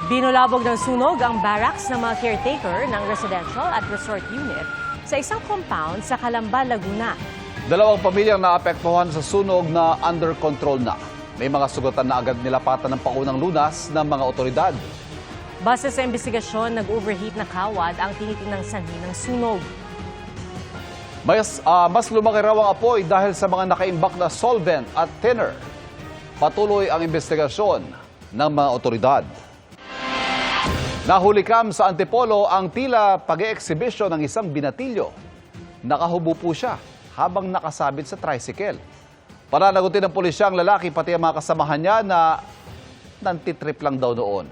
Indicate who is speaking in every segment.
Speaker 1: Binulabog ng sunog ang barracks ng mga caretaker ng residential at resort unit sa isang compound sa Calamba, Laguna.
Speaker 2: Dalawang pamilyang naapektuhan sa sunog na under control na. May mga sugatan na agad nilapatan ng paunang lunas ng mga otoridad.
Speaker 1: Base sa investigasyon, nag-overheat na kawad ang tinitinang sanhi ng sunog.
Speaker 2: Mas lumaki raw ang apoy dahil sa mga nakaimbak na solvent at thinner. Patuloy ang investigasyon ng mga otoridad. Nahulikam sa Antipolo ang tila pag-e-exhibition ng isang binatilyo. Nakahubo po siya habang nakasabit sa tricycle. Pananagutin ng pulisya ang lalaki pati ang mga kasamahan niya na nantitrip lang daw noon.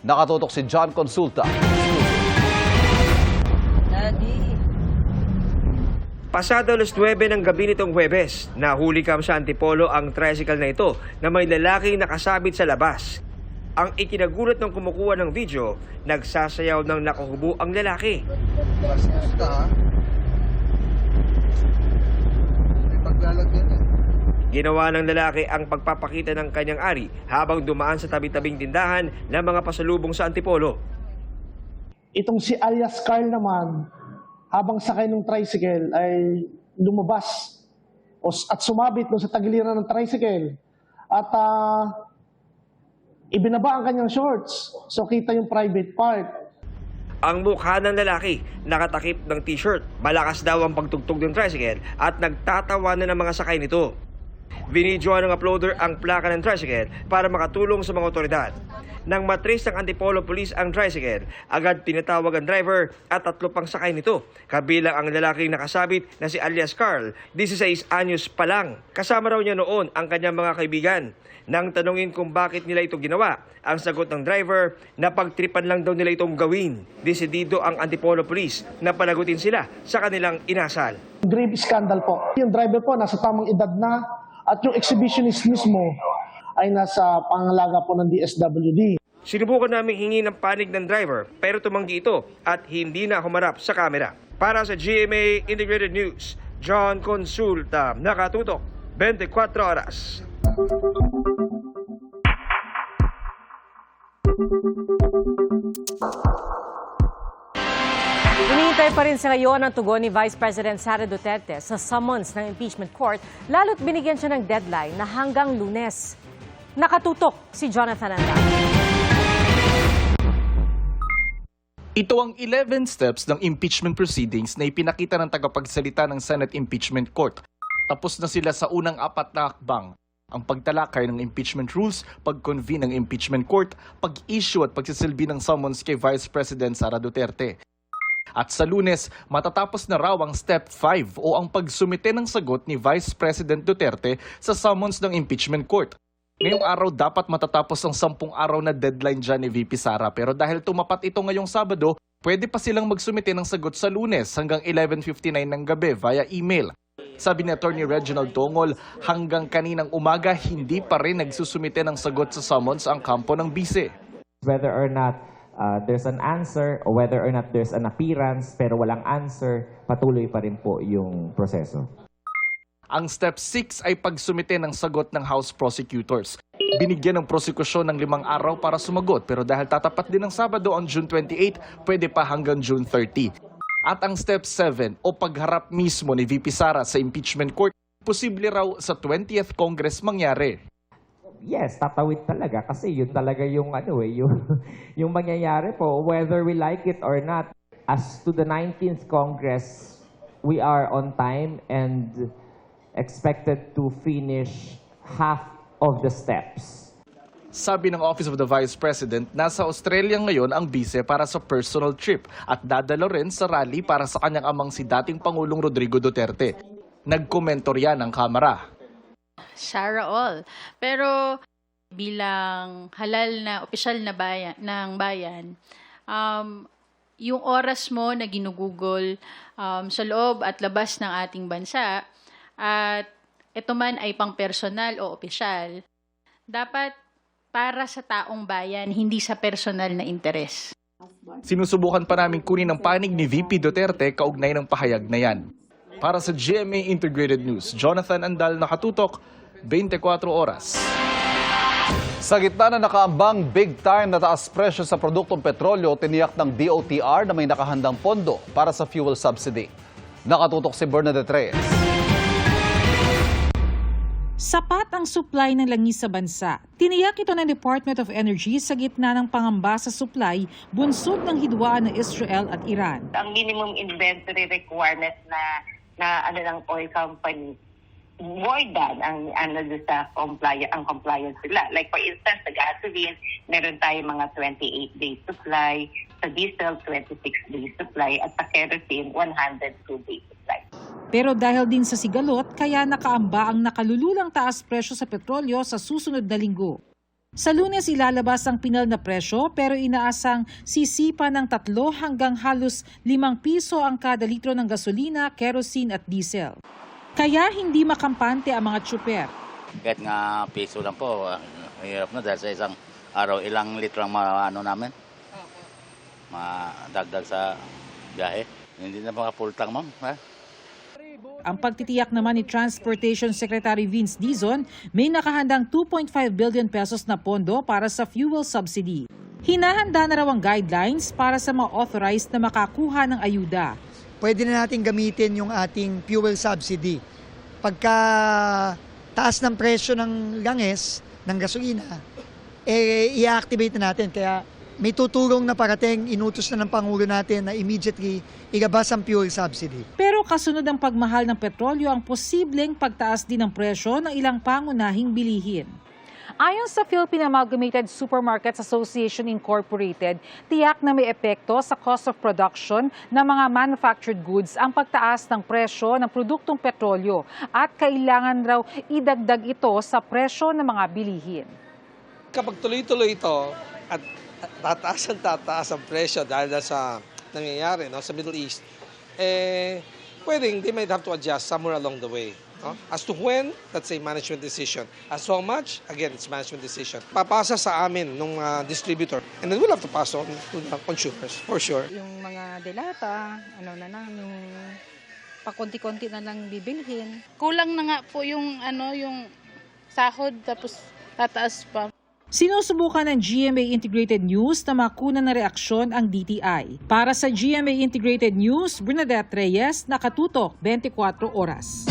Speaker 2: Nakatutok si John Consulta.
Speaker 3: Pasado alas 9 ng gabi nitong Huwebes, nahulikam sa Antipolo ang tricycle na ito na may lalaking nakasabit sa labas. Ang ikinagulat ng kumukuha ng video, nagsasayaw ng nakahubo ang lalaki.
Speaker 4: Bastos ka, ha? May paglalagyan eh.
Speaker 3: Ginawa ng lalaki ang pagpapakita ng kanyang ari habang dumaan sa tabi-tabing tindahan ng mga pasalubong sa Antipolo.
Speaker 5: Itong si alias Carl naman, habang sakay ng tricycle ay lumabas at sumabit doon sa tagiliran ng tricycle. At ibinaba ang kanyang shorts. So kita yung private part.
Speaker 3: Ang mukha ng lalaki, nakatakip ng t-shirt. Malakas daw ang pagtugtog ng tricycle at nagtatawanan ng mga sakay nito. Binidyoan ng uploader ang plaka ng tricycle para makatulong sa mga otoridad. Nang matrace ng Antipolo Police ang tricycle, agad tinatawag ang driver at 3 pang sakay nito. Kabilang ang lalaking nakasabit na si alias Carl, 16 anyos pa lang. Kasama raw niya noon ang kanyang mga kaibigan. Nang tanungin kung bakit nila ito ginawa, ang sagot ng driver na pagtripan lang daw nila itong gawin. Desidido ang Antipolo Police na panagutin sila sa kanilang inasal.
Speaker 5: Grave scandal po. Yung driver po nasa tamang edad na at yung exhibitionist mismo ay nasa pangalaga po ng DSWD.
Speaker 3: Sinubukan namin hingi ng panig ng driver pero tumanggi ito at hindi na humarap sa kamera. Para sa GMA Integrated News, John Consulta, nakatutok, 24 oras.
Speaker 1: Hinihintay pa rin sa ngayon ang tugon ni Vice President Sara Duterte sa summons ng impeachment court, lalo't binigyan siya ng deadline na hanggang Lunes. Nakatutok si Jonathan Andal.
Speaker 6: Ito ang 11 steps ng impeachment proceedings na ipinakita ng tagapagsalita ng Senate Impeachment Court. Tapos na sila sa unang 4 na hakbang. Ang pagtalakay ng impeachment rules, pag-convene ng impeachment court, pag-issue at pagsisilbi ng summons kay Vice President Sara Duterte. At sa Lunes, matatapos na raw ang Step 5 o ang pagsumite ng sagot ni Vice President Duterte sa summons ng impeachment court. Ngayong araw dapat matatapos ang 10 araw na deadline dyan ni VP Sara. Pero dahil tumapat ito ngayong Sabado, pwede pa silang magsumite ng sagot sa Lunes hanggang 11:59 ng gabi via email. Sabi ni Attorney Reginald Tongol, hanggang kaninang umaga hindi pa rin nagsusumite ng sagot sa summons ang kampo ng bise.
Speaker 7: Whether or not there's an answer or whether or not there's an appearance pero walang answer, patuloy pa rin po yung proseso.
Speaker 6: Ang Step 6 ay pagsumite ng sagot ng House Prosecutors. Binigyan ng prosekusyon ng 5 araw para sumagot pero dahil tatapat din ng Sabado on June 28, pwede pa hanggang June 30. At ang Step 7 o pagharap mismo ni VP Sara sa impeachment court, posible raw sa 20th Congress mangyari.
Speaker 7: Yes, tatawid talaga kasi yun talaga yung yung mangyayari po whether we like it or not. As to the 19th Congress, we are on time and expected to finish half of the steps.
Speaker 6: Sabi ng Office of the Vice President, nasa Australia ngayon ang bise para sa personal trip at dadalo rin sa rally para sa kanyang amang si dating Pangulong Rodrigo Duterte. Nagkomento riyan ang Kamara.
Speaker 8: Sarah all. Pero bilang halal na opisyal na bayan, ng bayan, yung oras mo na ginugugol sa loob at labas ng ating bansa, at ito man ay pang personal o opisyal, dapat para sa taong bayan, hindi sa personal na interes.
Speaker 6: Sinusubukan pa namin kunin ang panig ni VP Duterte kaugnay ng pahayag na yan. Para sa GMA Integrated News, Jonathan Andal, nakatutok, 24 oras.
Speaker 2: Sa gitna na nakaambang big time na taas presyo sa produktong petrolyo, tiniyak ng DOTR na may nakahandang pondo para sa fuel subsidy. Nakatutok si Bernadette Reyes.
Speaker 9: Sapat ang supply ng langis sa bansa. Tiniyak ito ng Department of Energy sa gitna ng pangamba sa supply bunsod ng hidwaan ng Israel at Iran.
Speaker 10: Ang minimum inventory requirement na ng oil company more than ang sa compliance sila. Like for instance, sa gasoline, meron tayo mga 28 days supply, sa diesel 26 days supply, at sa kerosene 102 days supply.
Speaker 9: Pero dahil din sa sigalot, kaya nakaamba ang nakalululang taas presyo sa petrolyo sa susunod na linggo. Sa Lunes ilalabas ang pinal na presyo pero inaasang sisipa ng 3 hanggang halos 5 piso ang kada litro ng gasolina, kerosene at diesel. Kaya hindi makampante ang mga tsuper.
Speaker 11: Kahit nga piso lang po, mahirap na dahil sa isang araw, ilang litro ang namin. Madagdag sa biyahe. Hindi na mga full tank, ma'am.
Speaker 9: Ang pagtitiyak naman ni Transportation Secretary Vince Dizon, may nakahandang 2.5 billion pesos na pondo para sa fuel subsidy. Hinahanda na raw ang guidelines para sa mga authorized na makakuha ng ayuda.
Speaker 12: Pwede na natin gamitin yung ating fuel subsidy. Pagka taas ng presyo ng langis, ng gasolina, i-activate na natin. Kaya may tutulong na parating, inutos na ng Pangulo natin na immediately ilabas ang fuel subsidy.
Speaker 9: Pero kasunod ang pagmahal ng petrolyo ang posibleng pagtaas din ng presyo ng ilang pangunahing bilihin.
Speaker 13: Ayon sa Philippine Amalgamated Supermarkets Association Incorporated, tiyak na may epekto sa cost of production ng mga manufactured goods ang pagtaas ng presyo ng produktong petrolyo at kailangan raw idagdag ito sa presyo ng mga bilihin.
Speaker 14: Kapag tuloy-tuloy ito at tataas ang presyo dahil sa nangyayari sa Middle East, pwedeng they might have to adjust somewhere along the way. As to when, that's a management decision. As to how much, again, it's management decision. Papasa sa amin ng distributor and then we'll have to pass on to the consumers, for sure.
Speaker 15: Yung mga delata, yung pakunti-kunti na lang bibilhin.
Speaker 8: Kulang na nga po yung sahod tapos tataas pa.
Speaker 9: Sinusubukan ng GMA Integrated News na makunan na reaksyon ang DTI. Para sa GMA Integrated News, Bernadette Reyes, nakatutok 24 oras.